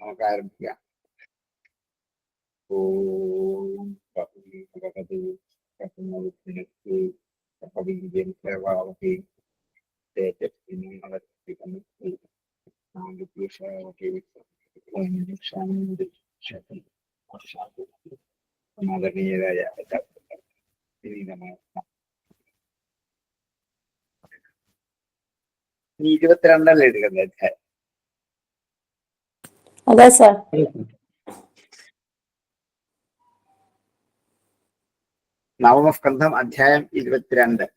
നമുക്ക് ആരംഭിക്കാം. ഓം ഭഗവതി സേവാവതി ആദരണീയരായ ഇനി 22 എടുക്കുന്നത് അധ്യായം. അതെ സാർ. നവമസ്കന്ധം അധ്യായം 22.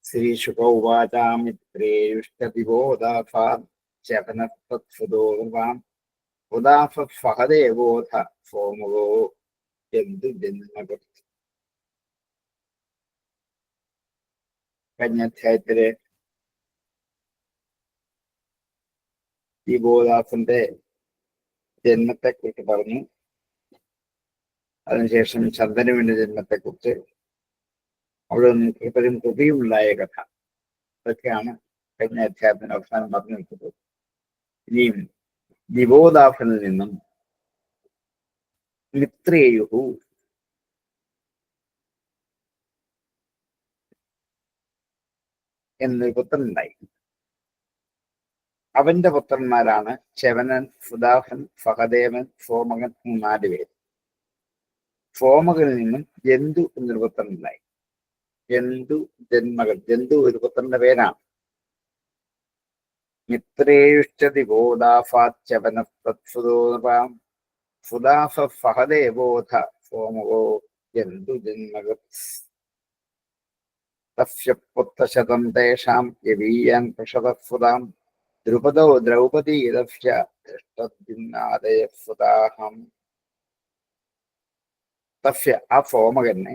ശ്രീശുക ഉവാചാമിത്രേയുഷ്ടതിബോധാഫാദോർവാം ഉദാഫഹദേവോധ സോമുഖോ ജന്തു ജന്മകൃത്. കഴിഞ്ഞ അധ്യായത്തില് ദിബോദാഫിന്റെ ജന്മത്തെ കുറിച്ച് പറഞ്ഞു. അതിനുശേഷം ചന്ദനുവിന്റെ ജന്മത്തെക്കുറിച്ച് അവിടെ നിന്ന് കൃപയും കൃപയും ഉണ്ടായ കഥ, അതൊക്കെയാണ് കഴിഞ്ഞ അധ്യായത്തിന് അവസാനം പറഞ്ഞു വെച്ചത്. ഇനിയും ദിബോദാഫിൽ നിന്നും മിത്രേയുഹു എന്നൊരു പുത്രനുണ്ടായി. അവന്റെ പുത്രന്മാരാണ് ശവനൻ, സുദാഫൻ, ഫഹദേവൻ, സോമകൻ, 4 പേര്. സോമകനിൽ നിന്നും ജന്തു എന്നൊരു പുത്രനുണ്ടായി. ജന്തു ജന്മകൻ, ജന്തു ഒരു പുത്രന്റെ പേരാണ്. മിത്രേയുഷ്ടതി ബോധാഫാച്ചവനസ്തത്സുദോപാം സുദാഫ ഫഹദേവോധ സോമകോ ജന്തു ജന്മകൃത്. തസ്യ പുത്രശതം തേഷാം യവീയാൻ പൃഷതസുതാം ദ്രുപദോ ദ്രൗപദീരസ്യ ദൃഷ്ടദിന്നാദയസുതാഹം. തസ്യ ആ സോമകനെ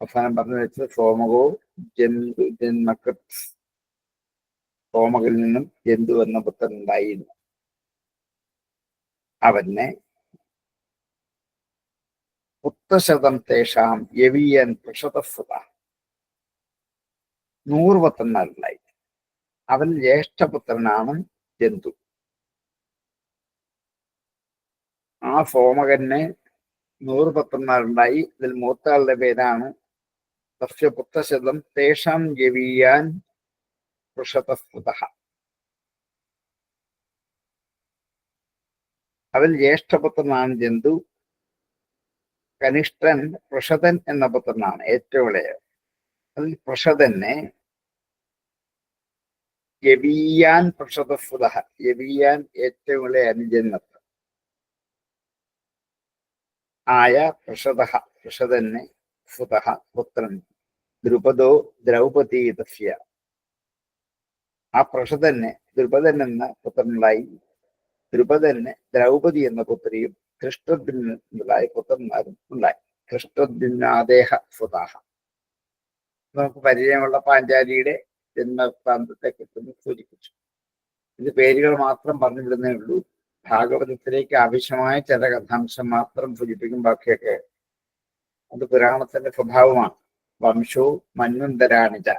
അവസാനം പറഞ്ഞു വെച്ചത് സോമകോ ജന്തു ജന്മകൃത്. സോമകനിൽ നിന്നും ജന്തു എന്ന പുത്രൻ ഉണ്ടായിരുന്നു. അവനെ പുത്രശതം തേഷാം യവീയൻ പൃഷതസുത 100 പുത്രന്മാരുണ്ടായി. അവൻ ജ്യേഷ്ഠപുത്രനാണ് ജന്തു. ആ സോമകന് 100 പുത്രന്മാരുണ്ടായി. ഇതിൽ മൂത്തയാളുടെ പേരാണ് തസ്യ പുത്രശതം തേഷാം യവീയാൻ പൃഷതസ്തുത. അവൻ ജ്യേഷ്ഠപുത്രനാണ് ജന്തു. കനിഷ്ഠൻ പൃഷതൻ എന്ന പുത്രനാണ്, ഏറ്റവും ഇളയ. അതിൽ പൃഷതനെ യവീയാൻ പൃഷതസ്തുത, യവീയാൻ ഏറ്റവും ഇളയ അനുജന്മത്ത് ആയ പൃഷതനെ സുതഃ പുത്രൻ ദ്രുപദോ ദ്രൗപദീ തസ്യ. ആ പൃഷതന് ദ്രുപദൻ എന്ന പുത്രനുണ്ടായി. ദ്രുപദന് ദ്രൗപദി എന്ന പുത്രിയും ധൃഷ്ടദ്യുമ്നനായ പുത്രന്മാരും ഉണ്ടായി. ധൃഷ്ടദ്യുമ്നാദേഹ സുതാഹ. നമുക്ക് പരിചയമുള്ള പാഞ്ചാലിയുടെ ജന്മവൃത്താന്തത്തെ കുറിച്ച് സൂചിപ്പിച്ചു. ഇത് പേരുകൾ മാത്രം പറഞ്ഞു വിടുന്നേ ഉള്ളൂ. ഭാഗവതത്തിലേക്ക് ആവശ്യമായ ചില കഥാംശം മാത്രം സൂചിപ്പിക്കും. ബാക്കിയൊക്കെ അത് പുരാണത്തിന്റെ സ്വഭാവമാണ്. വംശോ മന്വന്തരാണിച്ച,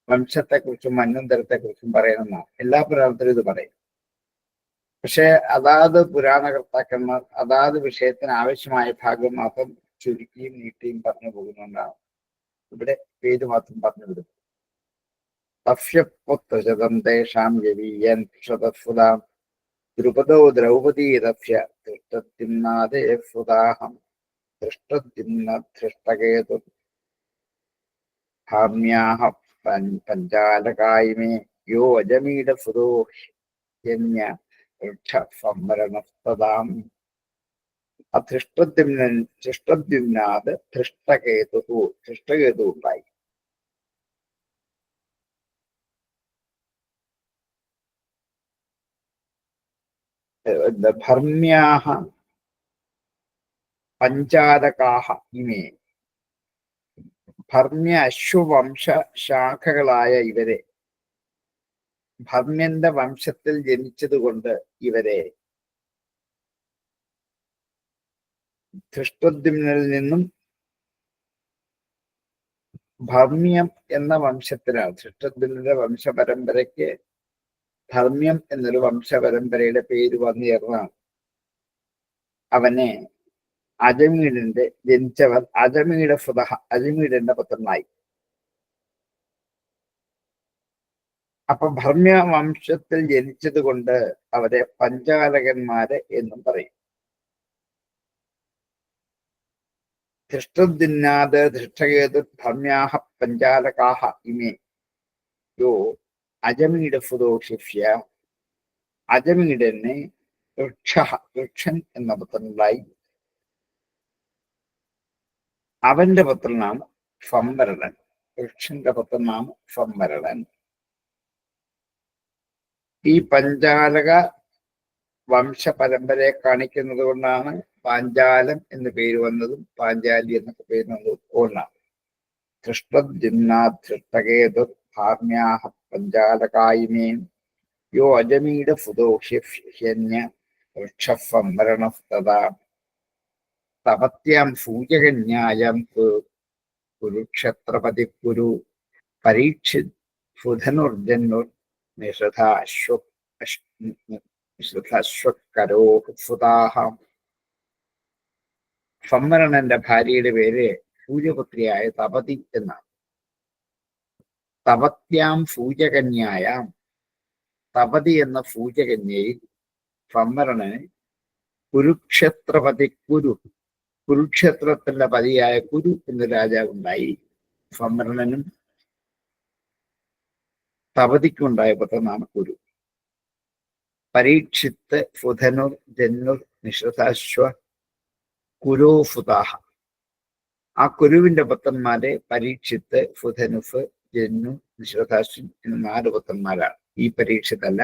വംശത്തെക്കുറിച്ചും മന്വന്തരത്തെക്കുറിച്ചും പറയുന്നതാണ്. എല്ലാ പുരാണത്തിലും ഇത് പറയും. പക്ഷെ അതാത് പുരാണകർത്താക്കന്മാർ അതാത് വിഷയത്തിന് ആവശ്യമായ ഭാഗം മാത്രം ചുരുക്കിയും നീട്ടിയും പറഞ്ഞു പോകുന്നുണ്ടാണ്. ഇവിടെ പേര് മാത്രം പറഞ്ഞു വിടും. തസ്യപുത്രശതം തേഷാം യവീയൻ പൃഷതസ്സുതാം ദ്രുപദോ ദ്രൗപദീരസ്യ ധൃഷ്ടദ്യുമ്നാദേഹസുതാഹം ധൃഷ്ടദ്യുമ്ന ധൃഷ്ടകേതു ഭാമ്യാഹ പഞ്ചാലകായിമേ യോ അജമീഡസുതോ യന്യ സംവരണസ്തതാം. ധൃഷ്ടദ്യുമ്നാത് ധൃഷ്ടകേതു ഉണ്ടായി. ഭർമ്യാഹ പഞ്ചാലകാഹ ഇമേ. ഭർമ്യ അശ്വവംശ ശാഖകളായ ഇവരെ, ഭർമ്യന്റെ വംശത്തിൽ ജനിച്ചതുകൊണ്ട് ഇവരെ ധൃഷ്ടദ്യുമ്നിൽ നിന്നും ഭർമ്യം എന്ന വംശത്തിലാണ്, ധൃഷ്ടദ്യുമ്നന്റെ വംശപരമ്പരയ്ക്ക് ധർമ്മ്യം എന്നൊരു വംശപരമ്പരയുടെ പേര് വന്നു ചേർന്നതാണ്. അവനെ അജമീഡിന്റെ ജനിച്ചവർ അജമീഡ് ഫുദഹ, അജമീഡിന്റെ പുത്രനായി. അപ്പൊ ഭർമ്മ്യ വംശത്തിൽ ജനിച്ചത് കൊണ്ട് അവരെ പഞ്ചാലകന്മാര് എന്നും പറയും. ധൃഷ്ടദിന്നാത് ധൃഷ്ടകേതു ധർമ്മ്യാഹ പഞ്ചാലകാഹ ഇമേ യോ അജമീഡ് ഫുദോ ശിഷ്യ. അജമീഡന് വൃക്ഷൻ എന്ന പുത്രനുണ്ടായി. അവന്റെ പുത്രനാണ് ഫംവരളൻ. വൃക്ഷന്റെ പുത്രനാണ് ഫംവരളൻ. ഈ പഞ്ചാലക വംശപരമ്പരയെ കാണിക്കുന്നത് കൊണ്ടാണ് പാഞ്ചാലം എന്ന് പേര് വന്നതും പാഞ്ചാലി എന്നൊക്കെ പേര് വന്നതും കൊണ്ടാണ്. ധൃഷ്ടജിന്നാധൃഷ്ടകേതു ധാർമ്യാഹ പഞ്ചാലകായിമേൻ യോ അജമീഡ് ഫുദോ ഹിന്യ വൃക്ഷഫംവരണസ്തദാ തപത്യാം സൂചകന്യായം കുരുക്ഷത്രപതി കുരു പരീക്ഷിത് ഫുധനുർജന്നുർ നിഷധാശ്വകരോഹുതാഹം. സംവരണന്റെ ഭാര്യയുടെ പേര് സൂര്യപുത്രിയായ തപതി എന്നാണ്. തപത്യാം സൂചകന്യായാം, തപതി എന്ന സൂചകന്യയിൽ സംവരണന് കുരുക്ഷത്രപതി കുരു, കുരുക്ഷേത്രത്തിന്റെ പതിയായ കുരു എന്ന രാജാവുണ്ടായി. സംവരണനും തപതിക്കുണ്ടായ പുത്രനാണ് കുരു. പരീക്ഷിത്ത് ഫുധനുർ ജന്നുർ നിഷധാശ്വ കുരോഫുതാഹ. ആ കുരുവിന്റെ പുത്രന്മാരെ പരീക്ഷിത്ത്, ഫുധനുഫ്, ജന്നു, നിഷധാശ്വൻ എന്ന 4 പുത്രന്മാരാണ്. ഈ പരീക്ഷത്തല്ല,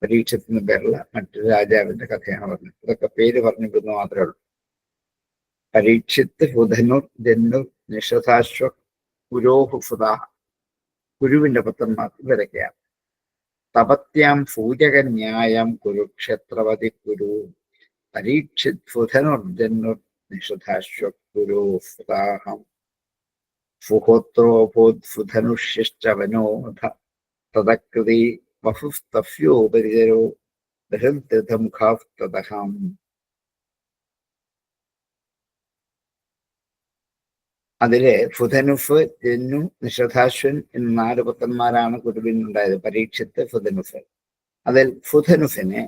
പരീക്ഷത്തിന് പേരുള്ള മറ്റൊരു രാജാവിന്റെ കഥയാണ് പറഞ്ഞത്. ഇതൊക്കെ പേര് പറഞ്ഞിരുന്നു മാത്രമേ ഉള്ളൂ. പരീക്ഷിത്ത് ഫുധനുർ ജന്നുർ നിഷധാശ്വ കുരോഹുഫുതാഹ. കുരുവിന്റെ പുത്രന്മാർ ഇവരൊക്കെയാണ്. തപത്യാം സൂചകന്യായം കുരുക്ഷേത്രവതി കുരു പരീക്ഷിത് ഫുധനുർജന്നുർ നിഷധാശ്വകുരോഫുതാഹം. ഫുഹോത്രോഭൂത്ഫുധനുഷ്യശ്ചവനോധ തദകൃതി വഫുസ്തഫ്യോപരിചരോ ബൃഹദ്രഥമുഖാസ്തദഹം. അതില് ഫുധനുഫ്, ജന്നു, നിഷധാശ്വൻ എന്ന 4 പുത്രന്മാരാണ് കുരുവിനുണ്ടായത്. പരീക്ഷിത്ത്, ഫുധനുഫ്. അതിൽ ഫുധനുഫിന്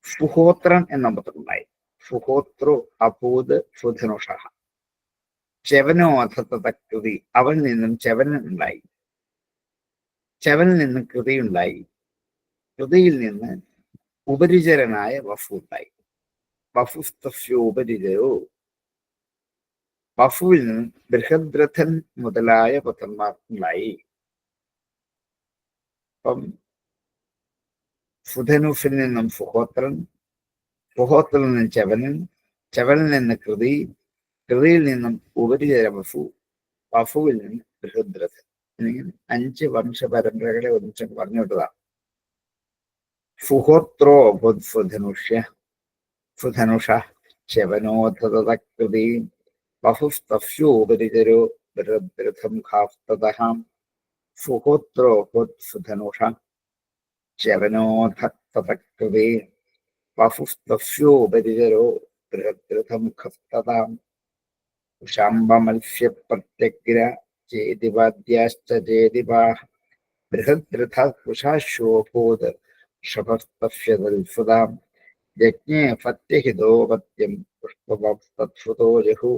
ഫുഹോത്രൻ എന്ന പുത്രനുണ്ടായി. ഫുഹോത്രോ അഭൂത് ഫുധനുഷ. ചെവനോധതകൃതി, അവനിൽ നിന്നും ചെവനൻ ഉണ്ടായി. ചെവനിൽ നിന്നും കൃതിയുണ്ടായി. കൃതിയിൽ നിന്ന് ഉപരിചരനായ വഫു ഉണ്ടായി. വഫുസ്തഫ്യോപരിചരോ. വഫുവിൽ നിന്നും ബൃഹദ്രഥൻ മുതലായ പുത്രന്മാർ ഉണ്ടായി. അപ്പം ഫുധനുഫിൽ നിന്നും ഫുഹോത്രൻ, ഫുഹോത്രനിൽ നിന്നും ചെവനൻ, ചെവനിൽ നിന്ന് കൃതി, കൃതിയിൽ നിന്നും ഉപരിചര വഫു, വഫുവിൽ നിന്ന് ബൃഹദ്രഥൻ. എന്നിങ്ങനെ 5 വംശപരമ്പരകളെ ഒന്നിച്ച് പറഞ്ഞു വിട്ടതാണ്. ഫുഹോത്രോ ഫുധനുഷ്യ ഫുധനുഷ ചെവനോധതകൃതി വഫുസ്തഫ്യോപരിചരോ ബൃഹദ്രഥമുഖാസ്തദഹം. ഫുഹോത്രോ ഫുധനുഷ ചെവനോധതകൃതി വഫുസ്തഫ്യോപരിചരോ ബൃഹദ്രഥമുഖസ്തദാം. കുശാംബമത്സ്യപ്രത്യഗ്ര ചേതിവാദ്യാശ്ച ചേതിവാഹ ബൃഹദ്രഥ കുശാശ്വോഭൂത് ഷഭസ്തഫ്യതൽഫുതാം. യജ്ഞേ ഫത്യഹിതോപത്യം പുഷ്പവത്സോ ജഹു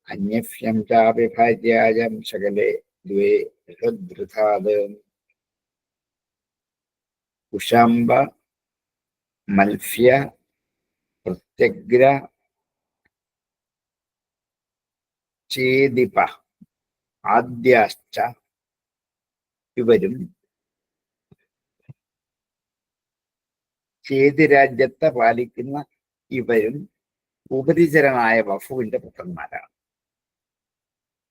അന്യഫ്യം ചാപി ഭാര്യായം ശകലേ ദ്വേ ബൃഹദ്രഥാത്. കുശാംബ, മത്സ്യ, പ്രത്യഗ്ര, ചേദിപ, ആദ്യാശ്ച ഇവരും ചേതിരാജ്യത്തെ പാലിക്കുന്ന ഇവരും ഉപരിചരനായ വഫുവിന്റെ പുത്രന്മാരാണ്.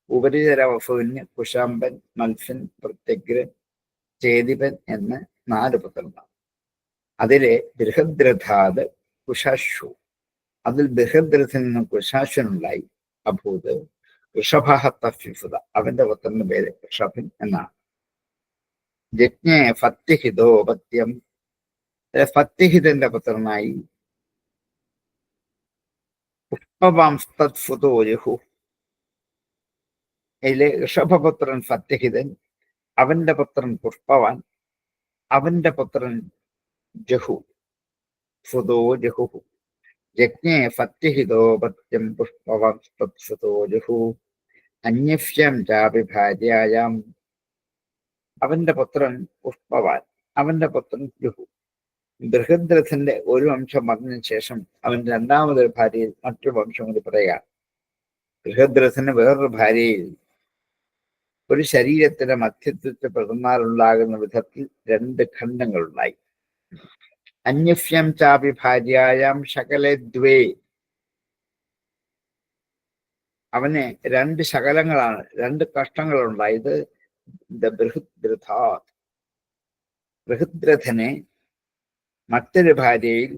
ഉപരിചര വഫുവിന് കുശാംബൻ, മത്സ്യൻ, പ്രത്യഗ്രൻ, ചേതിപൻ എന്ന് 4 പുത്രന്മാർ. അതിലെ ബൃഹദ്രഥാത് കുശാശു. അതിൽ ബൃഹദ്രഥിൽ നിന്നും കുശാശനുണ്ടായി. അഭൂത് ഋഷഭ തഫ്യുഫുത. അവന്റെ പുത്രന്റെ പേര് ഋഷഭൻ എന്നാണ്. യജ്ഞേ ഫത്യഹിതോപത്യം, ഫത്യഹിതന്റെ പുത്രനായി പുഷ്പവാംസ്തത്ഫുതോജഹു. അതിലെ ഋഷഭപുത്രൻ ഫത്യഹിതൻ, അവന്റെ പുത്രൻ പുഷ്പവാൻ, അവന്റെ പുത്രൻ ജഹു, ഫുതോ ജഹു. യജ്ഞേ ഫത്യഹിതോപത്യം പുഷ്പവാംസ്തത്ഫുതോ ജഹു. അന്യഫ്യം ചാപി ഭാര്യായാം, അവന്റെ പുത്രൻ പുഷ്പവാൻ, അവന്റെ പുത്രൻ ജഹു. ബൃഹദ്രഥന്റെ ഒരു വംശം വന്നതിന് ശേഷം അവൻ രണ്ടാമതൊരു ഭാര്യയിൽ മറ്റൊരു വംശം കൂടി പറയുകയാണ്. ബൃഹദ്രഥന് വേറൊരു ഭാര്യയിൽ ഒരു ശരീരത്തിന്റെ മധ്യത്തിൽ പിറന്നാലുണ്ടാകുന്ന വിധത്തിൽ രണ്ട് ഖണ്ഡങ്ങളുണ്ടായി. അന്യഫ്യം ചാപി ഭാര്യായാം ശകലെ ദ്വേ, അവന് രണ്ട് ശകലങ്ങളാണ്, രണ്ട് കഷ്ടങ്ങളുണ്ടായത്. ബൃഹദ്രഥന് മറ്റൊരു ഭാര്യയിൽ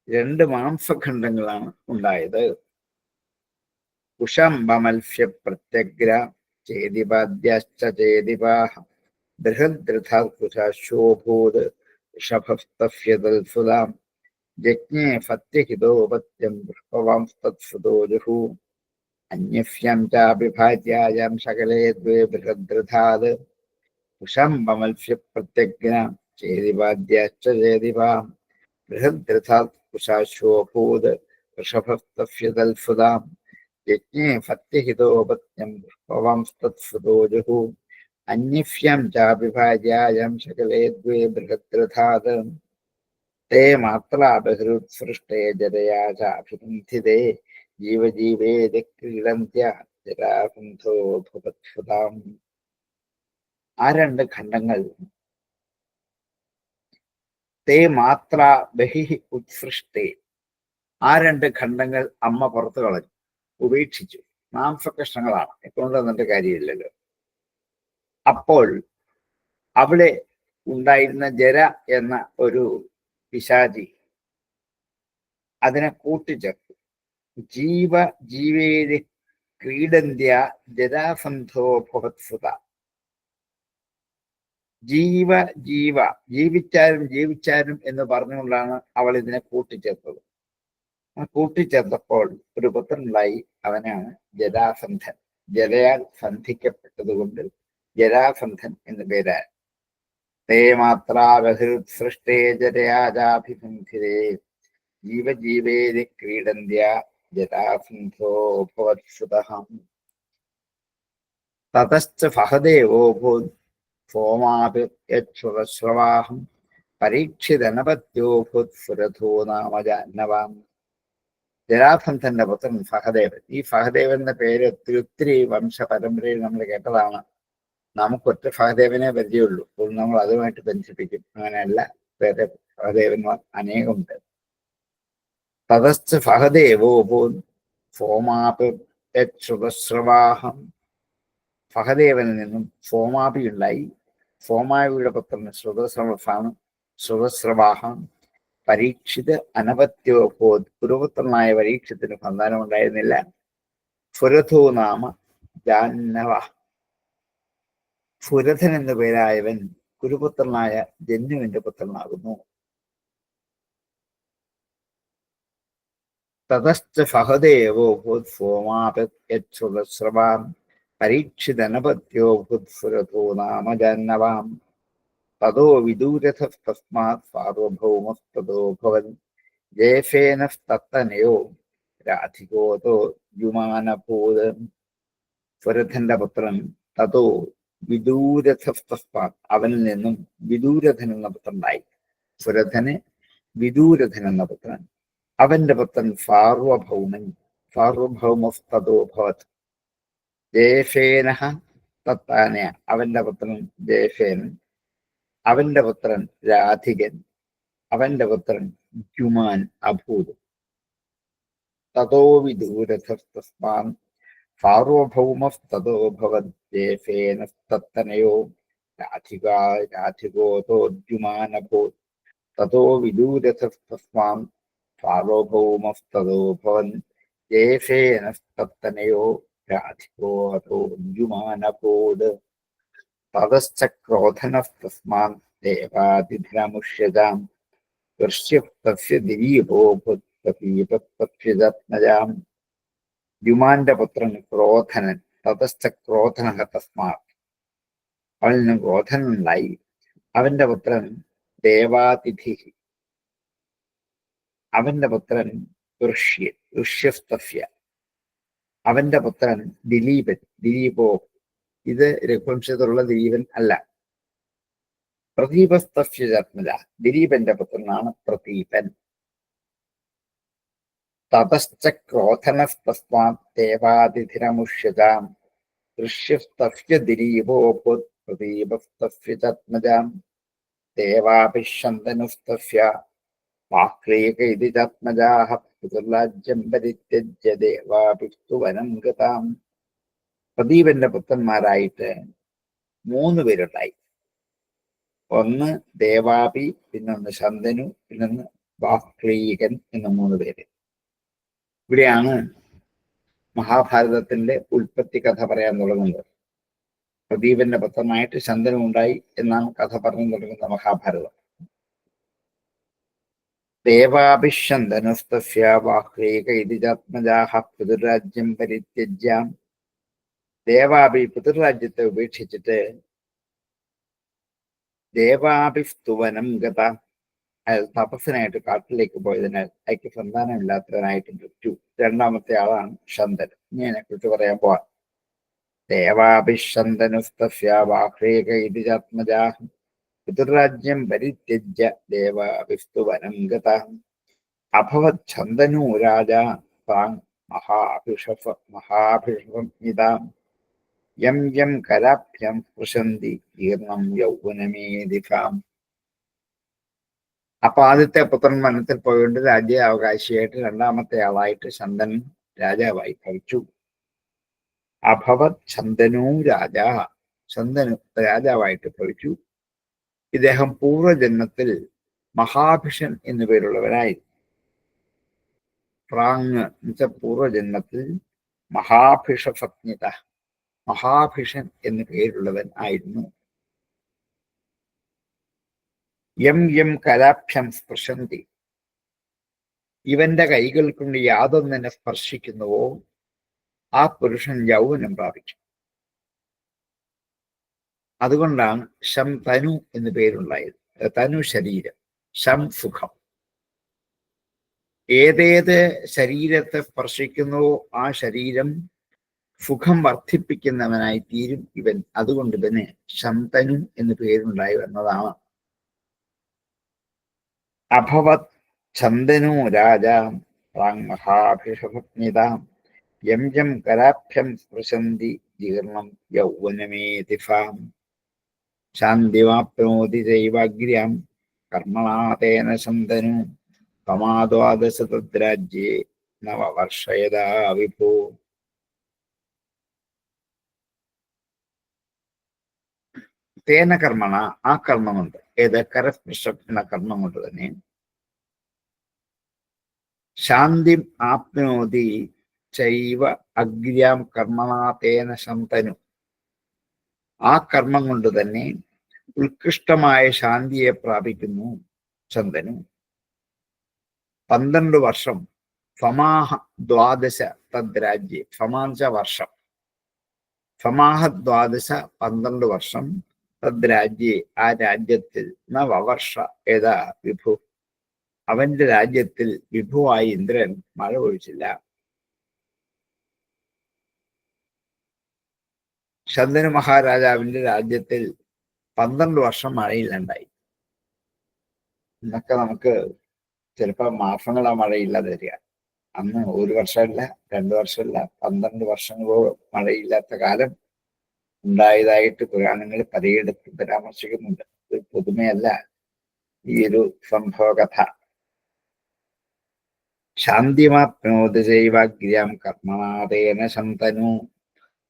രണ്ട് മാംസഖണ്ഡങ്ങളാണ് ഉണ്ടായത്. കുശംബമൽഫ്യ പ്രത്യഗ്ര ചേതിപാദ്യാശ്ച ചേതിപാഹ ബൃഹദ്രഥാശോഭൂത് ഋഷഭസ്തഫ്യതൽഫുതാം. യജ്ഞേ ഫത്യഹിതോപത്യം പുഷ്പവാംസ്തത്ഫുതോ ജഹു. അന്യഫ്യം ചാപി ഭാര്യായാം ശകലേ ദ്വേ ബൃഹദ്രഥാത് കുശംബമൽഫ്യ പ്രത്യഗ്ര ചേതിപാദ്യാശ്ച ചേതിപാഹ ബൃഹദ്രഥാത് കുശാശോഭൂത് ഋഷഭസ്തഫ്യതൽഫുതാം. യജ്ഞേ ഫത്യഹിതോപത്യം പുഷ്പവാംസ്തത്ഫുതോ ജഹു. അന്യഫ്യം ചാപി ഭാര്യായാം ശകലേ ദ്വേ ബൃഹദ്രഥാത് തേ മാത്രാ ബഹിരുത്സൃഷ്ടേ ജരയാ ചാഭിബന്ധിതേ ജീവജീവേതി ക്രീഡന്ത്യ ജരാബന്ധോ ഭവത്സുതാം. ആ രണ്ട് ഖണ്ഡങ്ങൾ തേ മാത്ര ബഹി ഉത്സൃഷ്ടേ, ആ രണ്ട് ഖണ്ഡങ്ങൾ അമ്മ പുറത്തു കളഞ്ഞു, ഉപേക്ഷിച്ചു. മാംസകഷ്ണങ്ങളാണ്, കൊണ്ടുവന്നിട്ട് കാര്യമില്ലല്ലോ. അപ്പോൾ അവിടെ ഉണ്ടായിരുന്ന ജര എന്ന ഒരു പിശാചി അതിനെ കൂട്ടിച്ചേർത്തു. ജീവേതി ക്രീഡന്ത്യ ജരാസന്ധോ ഭവത്സുത. ജീവിച്ചാലും എന്ന് പറഞ്ഞുകൊണ്ടാണ് അവൾ ഇതിനെ കൂട്ടിച്ചേർത്തത്. കൂട്ടിച്ചേർത്തപ്പോൾ ഒരു പുത്രനുണ്ടായി, അവനാണ് ജരാസന്ധൻ. ജലയാൽ സന്ധിക്കപ്പെട്ടതുകൊണ്ട് ജരാസന്ധൻ എന്ന് പേരായി. തേ മാത്രാ ബഹിരുത്സൃഷ്ടേ ജരയാജാഭിസന്ധിതേ ജീവജീവേതി ക്രീഡന്ത്യ ജരാസന്ധോ ഭവത്സുതഃ. തതശ്ച ഫഹദേവോ ഭൂത് സോമാഭിശ്രവാഹം പരീക്ഷിതനപത്യോ ഭൂത് സുരഥോ നാമ ജാഹ്നവാം. ജരാസന്ധന്റെ പുത്രൻ ഫഹദേവൻ. ഈ ഫഹദേവൻ എന്ന പേര് ഒത്തിരി വംശപരമ്പരയിൽ നമ്മൾ കേട്ടതാണ്. നമുക്കൊറ്റ ഫഹദേവനെ പരിചയമുള്ളൂ. അപ്പോൾ നമ്മൾ അതുമായിട്ട് ബന്ധിപ്പിക്കും. അങ്ങനെയല്ല, വേറെ ഫഹദേവന്മാർ അനേകമുണ്ട്. തതശ്ച ഫഹദേവോ ഭൂത് സോമാഭിശ്രവാഹം. ഫഹദേവനിൽ നിന്നും സോമാഭി ഉണ്ടായി. സോമാഭിയുടെ പുത്രന് ശ്രുതസ്രവാഹം. പരീക്ഷിത് അനപത്യോ ഭൂത്. പുരുപുത്രനായ പരീക്ഷത്തിന് സന്താനം ഉണ്ടായിരുന്നില്ല. ഫുരഥോ നാമ ജാഹ്നവ. ഫുരഥൻ എന്നു പേരായവൻ കുരുപുത്രനായ ജന്നുവിന്റെ പുത്രനാകുന്നു. തതശ്ച ഫഹദേവോ ഭൂത് സോമാപശ്രുതസ്രവാം പരീക്ഷിതനപത്യോ ഭൂത് ഫുരഥോ നാമ ജാഹ്നവാം. തതോ വിദൂരഥസ്തസ്മാത് സാർവഭൗമസ്തതോ ഭവൻ ജേഫേനസ്തത്തനയോ രാധികോതോ യുമാനഭൂത്. ഫുരഥന്റെ പുത്രൻ തതോ വിദൂരഥസ്തസ്മാത്, അവനിൽ നിന്നും വിദൂരഥൻ എന്ന പുത്രനായി. ഫുരഥന് വിദൂരഥൻ എന്ന പുത്രൻ. അവന്റെ പുത്രൻ സാർവഭൗമൻ. സാർവഭൗമസ്തതോ ഭവത് ജേഫേനഃ തത്താനയ. അവന്റെ പുത്രൻ ജേഫേനൻ. അവന്റെ പുത്രൻ രാധികൻ. അവന്റെ പുത്രൻ ജുമാൻ അഭൂത്. തതോ വിദൂരഥസ്തസ്മാൻ സാർവഭൗമസ്തതോ ഭവത് ജേഫേനസ്തത്തനയോ രാധികോതോ ജുമാനഭൂത്. തതോ വിദൂരഥസ്തസ്മാൻ സാർവഭൗമസ്തതോ ഭവൻ ജേഫേനസ്തത്തനയോ രാധികോതോ ജുമാനഭൂത്. തതശ്ച ക്രോധനസ്തസ്മാൻ ദേവാതിഥിരമുഷ്യതാം ദൃശ്യസ്യ ദിലീപോ ഭൂത്പതീപത്വജാത്മജാം. ദ്യുമാന്റെ പുത്രൻ ക്രോധനൻ. തതശ്ച ക്രോധന തസ്മാത്, അവനിൽ നിന്ന് ക്രോധനുണ്ടായി. അവന്റെ പുത്രൻ ദേവാതിഥി, അവന്റെ പുത്രൻ ഋഷ്യസ്തസ്യ, അവന്റെ പുത്രൻ ദിലീപൻ. ദിലീപോ, ഇത് രഘുവംശത്തിലുള്ള ദിലീപൻ അല്ല. പ്രദീപസ്തസ്യജാത്മജ, ദിലീപന്റെ പുത്രനാണ് പ്രദീപൻ. തതശ്ച ക്രോധനസ്തസ്മാത് ദേവാതിഥിരമുഷ്യതാം ഋഷ്യസ്തസ്യ ദിലീപോ പ്രദീപസ്തസ്യജാത്മജാം. ദേവാഭിശന്തനുസ്തസ്യ വാക്രീക ഇതി ജാത്മജാഃ പിതൃരാജ്യം പരിത്യജ്യ ദേവാഭിസ്തു വനം ഗതാം. പ്രദീപന്റെ പുത്രന്മാരായിട്ട് 3 പേരുണ്ടായി. ഒന്ന് ദേവാപി, പിന്നൊന്ന് ശന്തനു, പിന്നൊന്ന് വാക്രീകൻ എന്ന 3 പേര്. ഇവിടെയാണ് മഹാഭാരതത്തിന്റെ ഉൽപ്പത്തി കഥ പറയാൻ തുടങ്ങുന്നത്. പ്രദീപന്റെ പുത്രനായിട്ട് ശന്തനു ഉണ്ടായി എന്നാണ് കഥ പറഞ്ഞു തുടങ്ങുന്ന മഹാഭാരതം. ദേവാഭിശന്തനുസ്തസ്യ വാക്രീക ഇതി ജാത്മജാഃ പിതൃരാജ്യം പരിത്യജ്യ. ദേവാഭി പിതൃരാജ്യത്തെ ഉപേക്ഷിച്ചിട്ട് ദേവാഭിസ്തുവനം ഗത, അയാൾ തപസ്സിനായിട്ട് കാട്ടിലേക്ക് പോയതിനാൽ അയാൾക്ക് സന്താനമില്ലാത്തവനായിട്ട് മരിച്ചു. 2ാമത്തെ ആളാണ് ശന്തനു. ഇനി അതിനെക്കുറിച്ച് പറയാൻ പോവാം. ദേവാഭിശന്തനുസ്തസ്യ വാക്രീക ഇതി ജാത്മജാഃ പിതൃരാജ്യം പരിത്യജ്യ ദേവാഭിസ്തുവനം ഗത. അഭവത് ശന്തനു രാജാ താൻ മഹാഭിഷമിതാം യം യം കരാഭ്യം സ്പൃശന്തി ജീർണം യൗവനമേദികാം. അപ്പൊ ആദ്യത്തെ പുത്രൻ വനത്തിൽ പോയതുകൊണ്ട് രാജ്യാവകാശിയായിട്ട് 2ാമത്തെ ആളായിട്ട് ശന്തനു രാജാവായി ഭരിച്ചു. അഭവത് ശന്തനു രാജാ, ശന്തനു രാജാവായിട്ട് ഭരിച്ചു. ഇദ്ദേഹം പൂർവ്വജന്മത്തിൽ മഹാഭിഷൻ എന്നു പേരുള്ളവനായി. പ്രാങ് എന്നുവെച്ചാൽ പൂർവ്വജന്മത്തിൽ മഹാഭിഷസജ്ഞത, മഹാഭിഷൻ എന്നു പേരുള്ളവൻ ആയിരുന്നു. യം യം കരാഭ്യം സ്പൃശന്തി, ഇവന്റെ കൈകൾ കൊണ്ട് യാതൊന്നിനെ സ്പർശിക്കുന്നുവോ ആ പുരുഷൻ യൗവനം പ്രാപിക്കും. അതുകൊണ്ടാണ് ശം തനു എന്ന് പേരുണ്ടായത്. തനു ശരീരം, ശം സുഖം. ഏതേത് ശരീരത്തെ സ്പർശിക്കുന്നുവോ ആ ശരീരം സുഖം വർദ്ധിപ്പിക്കുന്നവനായി തീരും ഇവൻ. അതുകൊണ്ട് ഇവന് ശന്തനു എന്ന് പേരുണ്ടായി എന്നതാണ്. അഭവത് ശന്തനു രാജ മഹാഭിഷഭജ്ഞിത യം യം കരാഭ്യം സ്പൃശന്തി ജീർണം യൗവനമേതിഫാം. ശാന്തിമാപ്നോതി ചൈവാഗ്ര്യാം കർമ്മണാ തേന ശന്തനു തമാദ്വാദശതദ്രാജ്യേ നവവർഷയദാ വിഭോ. തേന കർമ്മണ, ആ കർമ്മം കൊണ്ട്, ഏത് കരസ്പർശം എന്ന കർമ്മം കൊണ്ട് തന്നെ ശാന്തി ആപ്നോതി ചൈവ അഗ്ര്യാം കർമ്മണാ തേന ശന്തനു, ആ കർമ്മം കൊണ്ട് തന്നെ ഉത്കൃഷ്ടമായ ശാന്തിയെ പ്രാപിക്കുന്നു ശന്തനു. 12 വർഷം സമാഹ ദ്വാദശ തദ്രാജ്യേ, സമാഞ്ച വർഷം, സമാഹ ദ്വാദശ 12 വർഷം തദ്രാജ്യേ ആ രാജ്യത്തിൽ നവവർഷ ഏതാ വിഭു, അവന്റെ രാജ്യത്തിൽ വിഭുവായി ഇന്ദ്രൻ മഴ പൊഴിച്ചില്ല. ശന്തനു മഹാരാജാവിന്റെ രാജ്യത്തിൽ 12 വർഷം മഴയില്ലുണ്ടായി. ഇന്നൊക്കെ നമുക്ക് ചിലപ്പോൾ മാസങ്ങളാ മഴയില്ലാതെ വരിക. അന്ന് 1 വർഷമില്ല, 2 വർഷമില്ല, 12 വർഷങ്ങളോളം മഴയില്ലാത്ത കാലം ഉണ്ടായതായിട്ട് പുരാണങ്ങളിൽ പലയിടത്തും പരാമർശിക്കുന്നുണ്ട്. ഒരു പുതുമയല്ല ഈ ഒരു സംഭവ കഥ. ശാന്തിമാപ്നോതി ചൈവാഗ്ര്യാം കർമ്മണാതേന ശന്തനു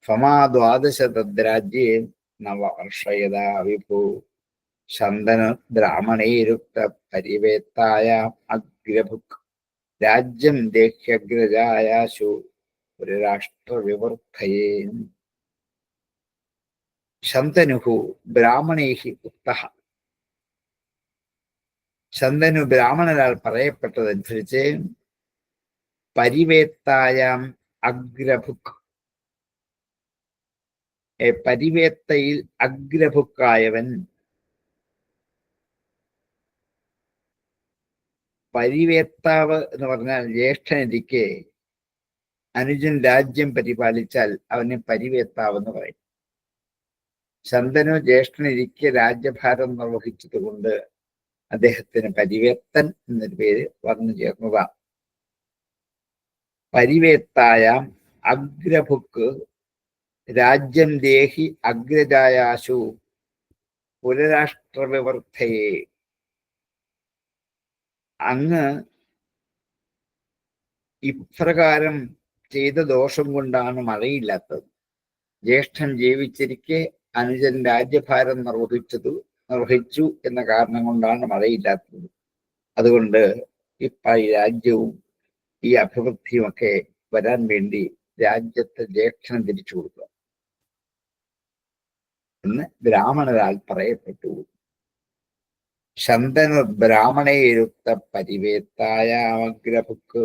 സമാദ്വാദശ തദ്രാജ്യേ നവവർഷയദാ വിഭു. ശന്തനു ബ്രാഹ്മണൈരുക്ത പരിവേത്തായ അഗ്രഭുക് രാജ്യം ദേഹ്യഗ്രജായാശു ഒരു രാഷ്ട്രവിവർദ്ധയേ. ശന്തനുഹു ബ്രാഹ്മണേഹി ഉക്തഃ. ശന്തനു ബ്രാഹ്മണരാൽ പറയപ്പെട്ടതനുസരിച്ച് പരിവേത്തായാം അഗ്രഭുക്, പരിവേത്തയിൽ അഗ്രഭുക്കായവൻ, പരിവേത്താവ് എന്ന് പറഞ്ഞാൽ ജ്യേഷ്ഠനിരിക്കെ അനുജൻ രാജ്യം പരിപാലിച്ചാൽ അവന് പരിവേത്താവ് എന്ന് പറയും. ശന്തനു ജ്യേഷ്ഠനിരിക്കെ രാജ്യഭാരം നിർവഹിച്ചതുകൊണ്ട് അദ്ദേഹത്തിന് പരിവേത്തൻ എന്നൊരു പേര് വന്നു ചേർന്നതാണ്. പരിവേത്തായാം അഗ്രഭുക്ക് രാജ്യം ദേഹി അഗ്രജായാശു പുരരാഷ്ട്രവിവർദ്ധയെ. അങ്ങ് ഇപ്രകാരം ചെയ്ത ദോഷം കൊണ്ടാണ് മഴയില്ലാത്തത്. ജ്യേഷ്ഠൻ ജീവിച്ചിരിക്കെ അനുജൻ രാജ്യഭാരം നിർവഹിച്ചു എന്ന കാരണം കൊണ്ടാണ് മഴയില്ലാത്തത്. അതുകൊണ്ട് ഈ രാജ്യവും ഈ അഭിവൃദ്ധിയുമൊക്കെ വരാൻ വേണ്ടി രാജ്യത്തെ ജ്യേഷ്ഠന് തിരിച്ചു കൊടുക്കുക എന്ന് ബ്രാഹ്മണരാൽ പറയപ്പെട്ടു. ശന്തനു ബ്രാഹ്മണേരുക്ത പരിവേത്തായാമഗ്രഭുക്ക്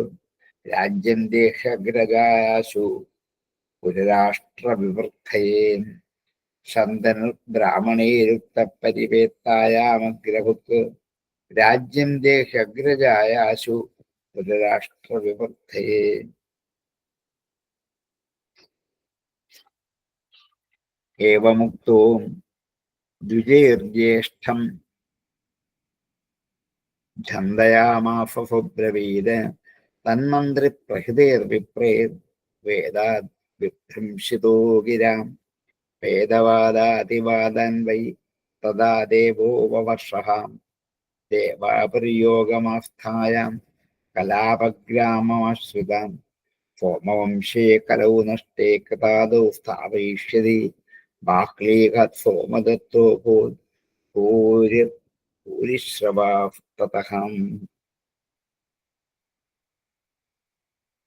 രാജ്യം ദേഹഗ്രജായാശു പുരരാഷ്ട്രവിവൃദ്ധയേ. ശന്തനു ബ്രാഹ്മണേരുക്ത പരിവേത്തായാമഗ്രഭുക്ക് രാജ്യം ദേഹഗ്രജായാശു പുരരാഷ്ട്രവിവൃദ്ധയേ. ഏവമുക്തോ ദ്വിജൈർജ്യേഷ്ഠം ഛന്ദയാമാഫബ്രവീത് തന്മന്ത്രിപ്രഹൃതൈർവിപ്രൈർ വേദാദ് വിഭ്രംശിതോ ഗിരാം വേദവാദാതിവാദാൻ വൈ തദാ ദേവോ വവർഷഃ ദേവാപരിയോഗമാസ്ഥായാം കലാപഗ്രാമമാശ്രിതാം സോമവംശേ കലൗ നഷ്ടേ കൃതാദൗ സ്ഥാപയിഷ്യതി ബാഹ്ലീകാത് സോമദത്തോ ഭൂരിശ്രവാസ്തതഃ.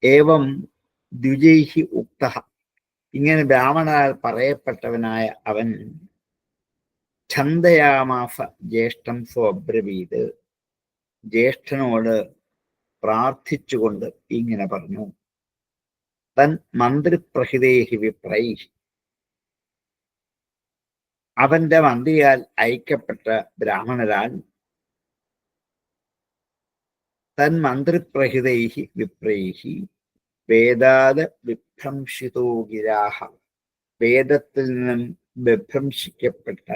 ഏവം ദ്വിജൈഹി ഉക്തഃ, ഇങ്ങനെ ബ്രാഹ്മണാൽ പറയപ്പെട്ടവനായ അവൻ ഛന്ദയാമാസ ജ്യേഷ്ഠം സ്വബ്രവീത്, ജ്യേഷ്ഠനോട് പ്രാർത്ഥിച്ചുകൊണ്ട് ഇങ്ങനെ പറഞ്ഞു. തൻ മന്ത്രിപ്രഹിതേഹി വിപ്രൈഹി, അവന്റെ മന്ത്രിയാൽ അയക്കപ്പെട്ട ബ്രാഹ്മണരാൽ തൻ മന്ത്രിപ്രഹിതൈഹി വിപ്രൈഹി വേദാത് വിഭ്രംശിതോ ഗിരാഹ, വേദത്തിൽ നിന്നും വിഭ്രംശിക്കപ്പെട്ട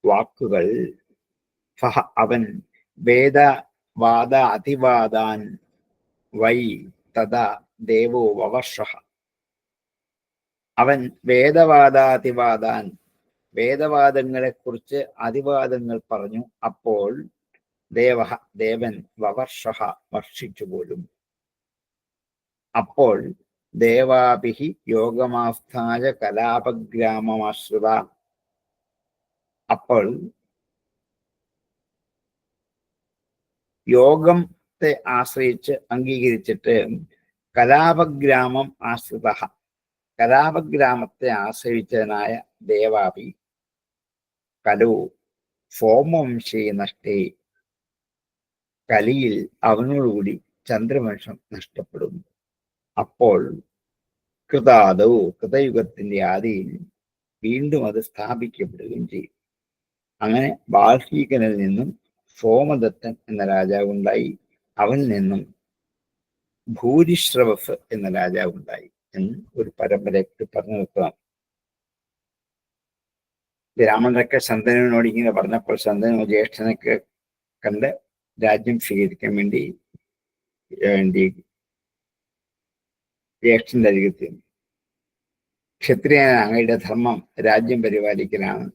വാക്കുകൾ ഫഹ അവൻ വേദവാദ അതിവാദാൻ വൈ തഥാ ദേവോ വവർഷഃ, അവൻ വേദവാദാതിവാദാൻ വേദവാദങ്ങളെ കുറിച്ച് അതിവാദങ്ങൾ പറഞ്ഞു. അപ്പോൾ ദേവൻ വവർഷഃ വർഷിച്ചു പോലും. അപ്പോൾ ദേവാഭിഹി യോഗമാസ്ഥായ കലാപഗ്രാമമാശ്രിത, അപ്പോൾ യോഗത്തെ ആശ്രയിച്ച് അംഗീകരിച്ചിട്ട് കലാപഗ്രാമം ആശ്രിത, കലാപഗ്രാമത്തെ ആശ്രയിച്ചതിനായ ദേവാഭി കലു സോമവംശേ നഷ്ടേ, കലിയിൽ അവനോടുകൂടി ചന്ദ്രവംശം നഷ്ടപ്പെടുന്നു. അപ്പോൾ കൃതാദൗ, കൃതയുഗത്തിന്റെ ആദിയിൽ വീണ്ടും അത് സ്ഥാപിക്കപ്പെടുകയും ചെയ്യും. അങ്ങനെ ബാൽഹീകനിൽ നിന്നും സോമദത്തൻ എന്ന രാജാവുണ്ടായി, അവനിൽ നിന്നും ഭൂരിശ്രവസ് എന്ന രാജാവുണ്ടായി എന്ന് ഒരു പരമ്പരയ്ക്ക് പറഞ്ഞു വെക്കുകയാണ്. ബ്രാഹ്മണരൊക്കെ ശന്തനുവിനോട് ഇങ്ങനെ പറഞ്ഞപ്പോൾ ശന്തനു ജ്യേഷ്ഠനൊക്കെ കണ്ട് രാജ്യം സ്വീകരിക്കാൻ വേണ്ടി ജ്യേഷ്ഠന്റെ അരികത്ത്, ക്ഷത്രിയൻ അങ്ങയുടെ ധർമ്മം രാജ്യം പരിപാലിക്കലാണ്,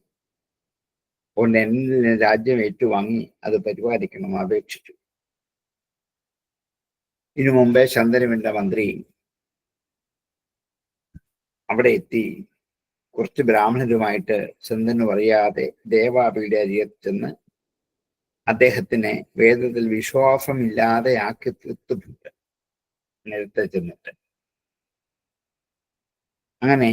അതുകൊണ്ട് എന്നിൽ രാജ്യം ഏറ്റുവാങ്ങി അത് പരിപാലിക്കണം അപേക്ഷിച്ചു. ഇതിനു മുമ്പേ ശന്തനുവിന്റെ മന്ത്രി അവിടെ എത്തി കുറച്ച് ബ്രാഹ്മണരുമായിട്ട് ശന്തനു അറിയാതെ ദേവാഭിയുടെ അരികത്ത് ചെന്ന് അദ്ദേഹത്തിനെ വേദത്തിൽ വിശ്വാസമില്ലാതെ ആക്കി തീർത്തിട്ടുണ്ട് നേരത്തെ ചെന്നിട്ട്. അങ്ങനെ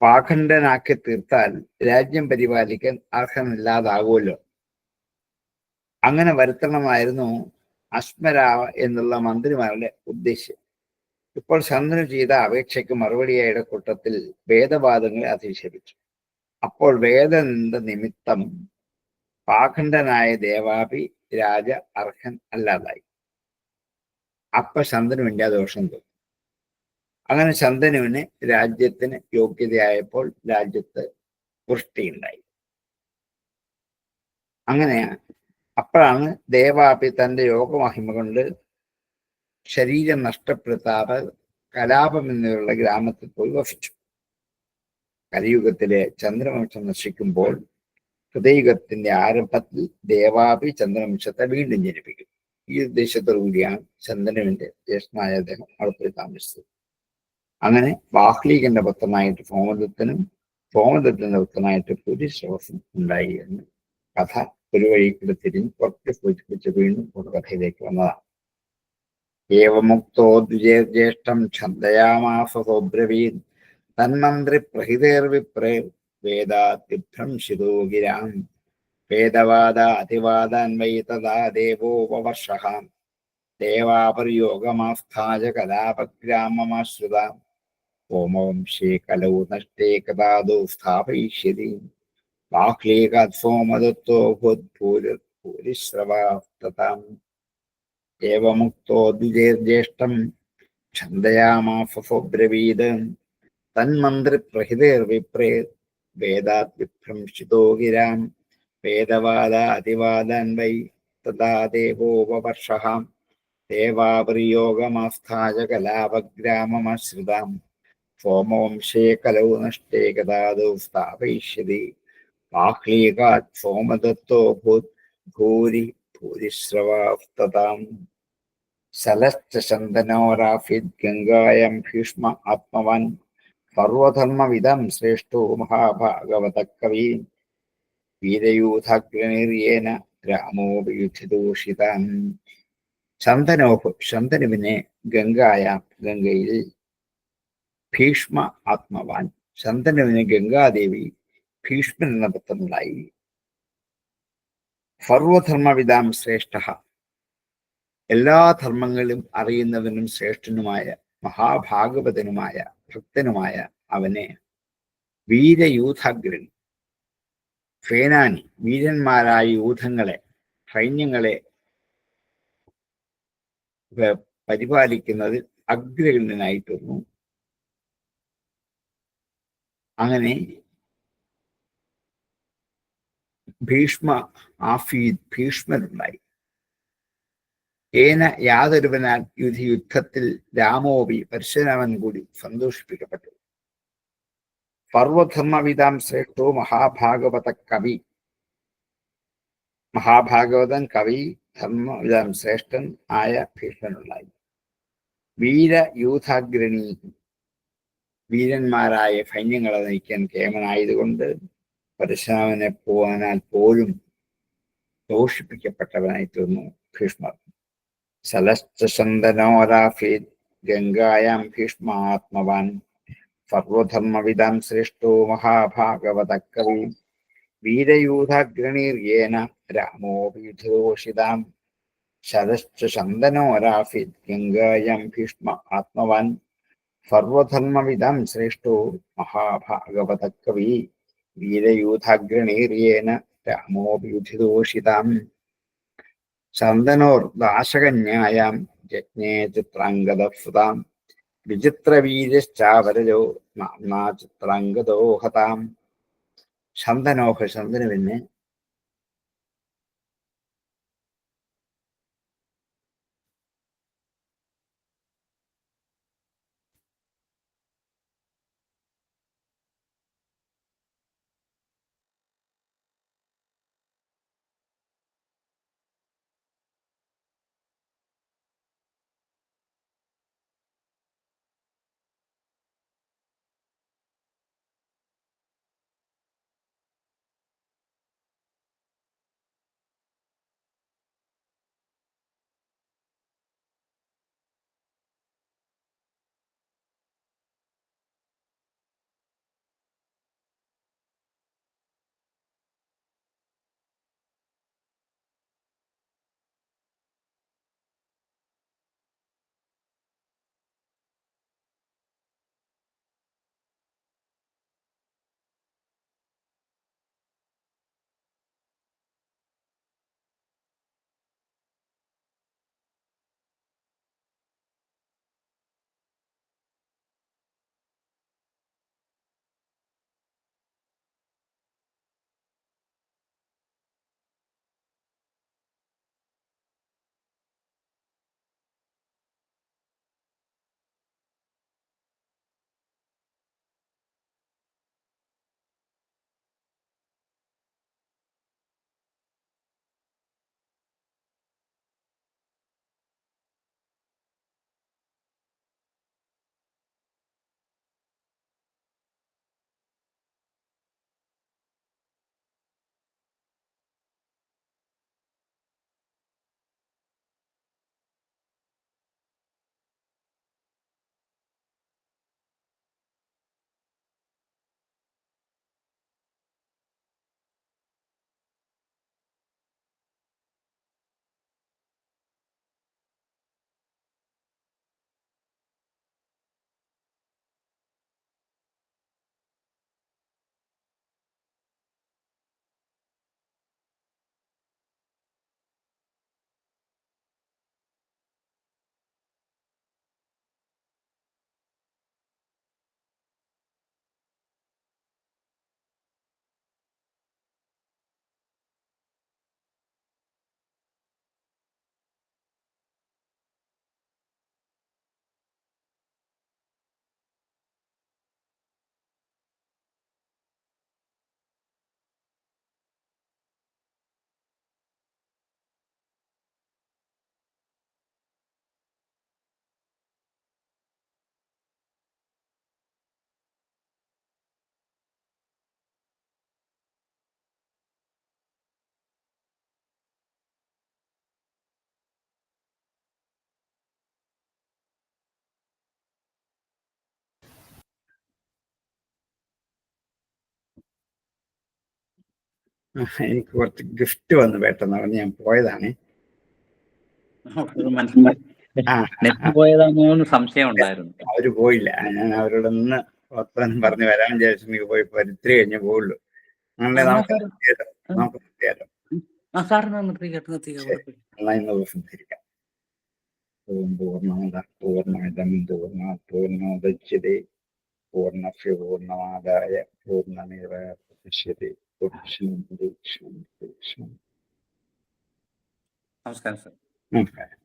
പാഖണ്ഡനാക്കി തീർത്താൽ രാജ്യം പരിപാലിക്കാൻ അർഹനില്ലാതാകുമല്ലോ. അങ്ങനെ വരുത്തണമായിരുന്നു അശ്മരാവ എന്നുള്ള മന്ത്രിമാരുടെ ഉദ്ദേശ്യം. ഇപ്പോൾ ചന്ദ്രൻ ചെയ്ത അപേക്ഷയ്ക്ക് മറുപടിയായുടെ കൂട്ടത്തിൽ വേദവാദങ്ങളെ അധിക്ഷേപിച്ചു. അപ്പോൾ വേദനിന്ദ നിമിത്തം പാഖണ്ഡനായ ദേവാപി രാജ അർഹൻ അല്ലാതായി. അപ്പൊ ശന്തനുവിന്റെ ആ ദോഷം തോന്നി. അങ്ങനെ ശന്തനുവിന് രാജ്യത്തിന് യോഗ്യതയായപ്പോൾ രാജ്യത്ത് വൃഷ്ടിയുണ്ടായി. അങ്ങനെ അപ്പോഴാണ് ദേവാപി തന്റെ യോഗമഹിമ കൊണ്ട് ശരീരം നഷ്ടപ്പെടുത്താതെ കലാപം എന്നുള്ള ഗ്രാമത്തിൽ പോയി വസിച്ചു. കലിയുഗത്തിലെ ചന്ദ്രവംശം നശിക്കുമ്പോൾ ഹൃദയുഗത്തിന്റെ ആരംഭത്തിൽ ദേവാപി ചന്ദ്രവംശത്തെ വീണ്ടും ജനിപ്പിക്കും. ഈ ഉദ്ദേശത്തോടു കൂടിയാണ് ചന്ദ്രനുവിന്റെ ജ്യേഷ്ഠനായ അദ്ദേഹം അവിടെ പോയി താമസിച്ചത്. അങ്ങനെ ബാഹ്ലീകന്റെ പുത്രനായിട്ട് സോമദത്തനും സോമദത്തന്റെ പുത്രനായിട്ട് പുരുശ്രവസും ഉണ്ടായി എന്ന് കഥ ഒരു വഴിക്കൂടെ തിരിഞ്ഞ് കുറച്ച് സൂചിപ്പിച്ച് വീണ്ടും ഒരു കഥയിലേക്ക് വന്നതാണ്. ഏവമുക്തോ ദ്വിജേർജ്യേഷ്ഠം ഛന്ദയാമാസ സോബ്രവീൻ തന്മന്ത്രി പ്രഹിതേർവിപ്രേർ വേദാതിഭ്രംശിതോ ഗിരാം വേദവാദ അതിവാദാൻവൈ തഥാ ദേവോപവർഷഃ ദേവാപര്യോഗമാസ്ഥായ കലാപഗ്രാമമാശ്രിതാം സോമവംശേ കലൗ നഷ്ടേ കഥാദോ സ്ഥാപയിഷ്യതി ബാഹ്ലീകാത് സോമദത്തോ ഭൂരിശ്രവാസ്തതാം ഏവമുക്തോ ദ്വിജേർജ്യേഷ്ഠം ഛന്ദയാമാസ സോബ്രവീത് തന്മന്ത്രി പ്രഹിതേർവിപ്രേർ വേദാത് വിഭ്രംശിതോ ഗിരാം വേദവാദ അതിവാദാൻ വൈ തഥാ ദേവോപവർഷഃ ദേവാപര്യോഗമാസ്ഥായ കലാപഗ്രാമമാശ്രിതാം സോമവംശേ കലൗ നഷ്ടേ കഥാദോ സ്ഥാപയിഷ്യതി ബാഹ്ലീകാത് സോമദത്തോ ഭൂരി ഭൂരിശ്രവാസ്തതാം ശലശ്ച ശന്തനോരാഫിത് ഗംഗായം ഭീഷ്മ ആത്മവാൻ സർവധർമ്മവിദം ശ്രേഷ്ഠോ മഹാഭാഗവത കവി വീരയൂഥാഗ്രനിർയേന രാമോപയുധിദൂഷിതാൻ. ശന്തനുവിനെ ഗംഗയിൽ ഭീഷ്മ ആത്മവാൻ. ശന്തനുവിന് ഗംഗാദേവി ഭീഷ്മൻ എന്ന പുത്രനുണ്ടായി. സർവധർമ്മവിദാം ശ്രേഷ്ഠ, എല്ലാ ധർമ്മങ്ങളും അറിയുന്നവനും ശ്രേഷ്ഠനുമായ മഹാഭാഗവതനുമായ ഭക്തനുമായ അവനെ വീരയൂഥാഗ്രൻ, സേനാനി, വീരന്മാരായ യൂഥങ്ങളെ സൈന്യങ്ങളെ പരിപാലിക്കുന്നതിൽ അഗ്രഗണ്യനായി തീർന്നു. അങ്ങനെ ഭീഷ്മരുണ്ടായി. ഏന യാതൊരുവനാൽ യുദ്ധത്തിൽ രാമോപി പരശുരാമൻ കൂടി സന്തോഷിപ്പിക്കപ്പെട്ടു. സർവധർമ്മവിദാം ശ്രേഷ്ഠോ മഹാഭാഗവത കവി, മഹാഭാഗവതൻ കവി ധർമ്മവിദാം ശ്രേഷ്ഠൻ ആയ ഭീഷ്മനുണ്ടായി. വീരയൂഥാഗ്രണി, വീരന്മാരായ സൈന്യങ്ങളെ നയിക്കാൻ കേമനായതുകൊണ്ട് പരശുരാമനെ പോവാനാൽ പോലും ദോഷിപ്പിക്കപ്പെട്ടവനായി തീർന്നു ഭീഷ്മർ. ശലശ്ചന്ദനോരാഫീത് ഗംഗായാം ഭീഷ്മാത്മവാൻ സർവധർമ്മവിദാം ശ്രേഷ്ഠോ മഹാഭാഗവത കവി വീരയൂഥാഗ്രണീർയേന രാമോപീഠോഷിതാം ശലശ്ചന്ദനോരാഫീത് ഗംഗായാം ഭീഷ്മ ആത്മവാൻ സർവധർമ്മവിദാം ശ്രേഷ്ഠോ മഹാഭാഗവത കവി വീരയൂഥാഗ്രണീർയേന രാമോപീഠോഷിതാം ശന്തനോർദാശകന്യായാം യജ്ഞേ ചിത്രാംഗദസുതാം വിചിത്രവീര്യശ്ചാവരജോ നാമ്നാ ചിത്രാംഗദോ ഹതാം. ശന്തനുവിന് എനിക്ക് കുറച്ച് ഗിഫ്റ്റ് വന്നു പെട്ടെന്ന്, അതുകൊണ്ട് ഞാൻ പോയതാണ്. മനസ്സിലായി. ആ നെറ്റ് പോയതാണോന്ന് സംശയം ഉണ്ടായിരുന്നു. അവര് പോയില്ല. ഞാൻ അവരോടൊന്ന് വർത്തമാനം പറഞ്ഞ് വരാൻ വിചാരിച്ചു പോയി ഇത്തിരി കഴിഞ്ഞേ പോവുള്ളൂ. അങ്ങനെ നമുക്ക് നിർത്തിയാലോ? നമുക്ക് നിർത്തിയാലോ? സാറിന് നിർത്തിക്കാം. എന്നാ ഇന്ന് ദിവസം തിരിക്കാം. ഓം പൂർണ്ണമദഃ പൂർണ്ണമിദം പൂർണ്ണാത് പൂർണ്ണമുദച്യതേ പൂർണ്ണസ്യ പൂർണ്ണമാദായ പൂർണ്ണമേവാവശിഷ്യതേ. നമസ്കാരം സാർ. നമസ്കാരം.